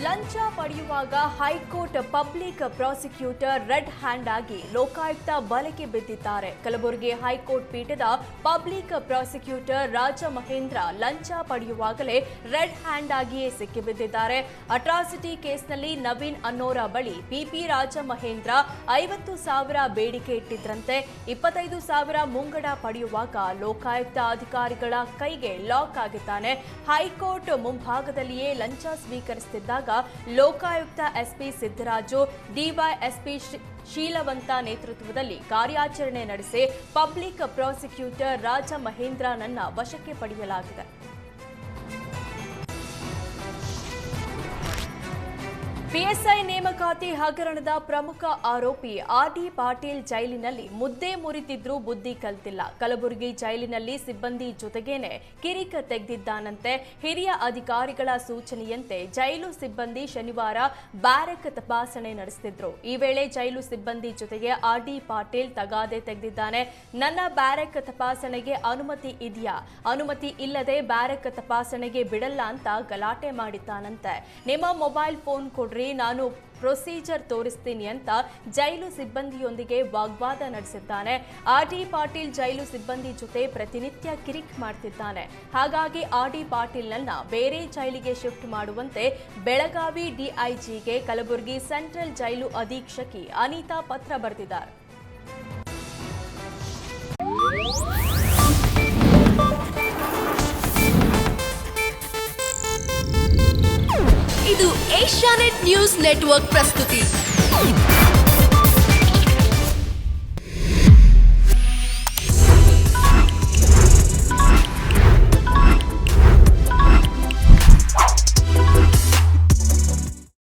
ಲಂಚ ಪಡೆಯುವಾಗ high court public prosecutor red hand ಆಗಿ ಲೋಕಾಯುಕ್ತ ಬಲೆಗೆ ಬಿದ್ದಿದ್ದಾರೆ. ಕಲಬುರಗಿ ಹೈಕೋರ್ಟ್ ಪೀಠದ ಪಬ್ಲಿಕ್ ಪ್ರಾಸಿಕ್ಯೂಟರ್ ರಾಜಮಹೇಂದ್ರ ಲಂಚ ಪಡೆಯುವಾಗಲೇ ರೆಡ್ ಹ್ಯಾಂಡ್ ಆಗಿಯೇ ಸಿಕ್ಕಿಬಿದ್ದಿದ್ದಾರೆ. ಅಟ್ರಾಸಿಟಿ ಕೇಸ್ನಲ್ಲಿ ನವೀನ್ ಅನ್ನೋರ ಬಳಿ ಪಿಪಿ ರಾಜಮಹೇಂದ್ರ 50,000 ಬೇಡಿಕೆ ಇಟ್ಟಿದ್ರಂತೆ. 25,000 ಮುಂಗಡ ಪಡೆಯುವಾಗ ಲೋಕಾಯುಕ್ತ ಅಧಿಕಾರಿಗಳ ಕೈಗೆ ಲಾಕ್ ಆಗಿದ್ದಾನೆ. ಹೈಕೋರ್ಟ್ ಮುಂಭಾಗದಲ್ಲಿಯೇ ಲಂಚ ಸ್ವೀಕರಿಸುತ್ತಿದ್ದಾಗ ಲೋಕಾಯುಕ್ತ ಎಸ್ಪಿ ಸಿದ್ದರಾಜು, ಡಿವೈಎಸ್ಪಿ ಶೀಲವಂತ ನೇತೃತ್ವದಲ್ಲಿ ಕಾರ್ಯಾಚರಣೆ ನಡೆಸಿ ಪಬ್ಲಿಕ್ ಪ್ರಾಸಿಕ್ಯೂಟರ್ ರಾಜಮಹೇಂದ್ರನನ್ನ ವಶಕ್ಕೆ ಪಡೆಯಲಾಗಿದೆ. ಪಿಎಸ್ಐ ನೇಮಕಾತಿ ಹಗರಣದ ಪ್ರಮುಖ ಆರೋಪಿ ಆರ್.ಡಿ. ಪಾಟೀಲ್ ಜೈಲಿನಲ್ಲಿ ಮುದ್ದೆ ಮುರಿತಿದ್ರೂ ಬುದ್ಧಿ ಕಲ್ತಿಲ್ಲ. ಕಲಬುರಗಿ ಜೈಲಿನಲ್ಲಿ ಸಿಬ್ಬಂದಿ ಜೊತೆಗೇನೆ ಕಿರಿಕ ತೆಗೆದಿದ್ದಾನಂತೆ. ಹಿರಿಯ ಅಧಿಕಾರಿಗಳ ಸೂಚನೆಯಂತೆ ಜೈಲು ಸಿಬ್ಬಂದಿ ಶನಿವಾರ ಬ್ಯಾರಕ್ ತಪಾಸಣೆ ನಡೆಸುತ್ತಿದ್ರು. ಈ ವೇಳೆ ಜೈಲು ಸಿಬ್ಬಂದಿ ಜೊತೆಗೆ ಆರ್.ಡಿ. ಪಾಟೀಲ್ ತಗಾದೆ ತೆಗೆದಿದ್ದಾನೆ. ನನ್ನ ಬ್ಯಾರಕ್ ತಪಾಸಣೆಗೆ ಅನುಮತಿ ಇದೆಯಾ? ಅನುಮತಿ ಇಲ್ಲದೆ ಬ್ಯಾರಕ್ ತಪಾಸಣೆಗೆ ಬಿಡಲ್ಲ ಅಂತ ಗಲಾಟೆ ಮಾಡಿದ್ದಾನಂತೆ. ನಿಮ್ಮ ಮೊಬೈಲ್ ಫೋನ್ ಕೊಡ್ರಿ, ನಾನು ಪ್ರೊಸೀಜರ್ ತೋರಿಸ್ತೀನಿ ಅಂತ ಜೈಲು ಸಿಬ್ಬಂದಿಯೊಂದಿಗೆ ವಾಗ್ವಾದ ನಡೆಸಿದ್ದಾನೆ. ಆರ್.ಡಿ. ಪಾಟೀಲ್ ಜೈಲು ಸಿಬ್ಬಂದಿ ಜೊತೆ ಪ್ರತಿನಿತ್ಯ ಕಿರಿಕ್ ಮಾಡ್ತಿದ್ದಾನೆ. ಹಾಗಾಗಿ ಆರ್.ಡಿ. ಪಾಟೀಲ್ನನ್ನ ಬೇರೆ ಜೈಲಿಗೆ ಶಿಫ್ಟ್ ಮಾಡುವಂತೆ ಬೆಳಗಾವಿ ಡಿಐಜಿಗೆ ಕಲಬುರಗಿ ಸೆಂಟ್ರಲ್ ಜೈಲು ಅಧೀಕ್ಷಕಿ ಅನಿತಾ ಪತ್ರ ಬರೆದಿದ್ದಾರೆ. ಇದು ಏಷ್ಯಾನೆಟ್ ನ್ಯೂಸ್ ನೆಟ್ವರ್ಕ್ ಪ್ರಸ್ತುತಿ.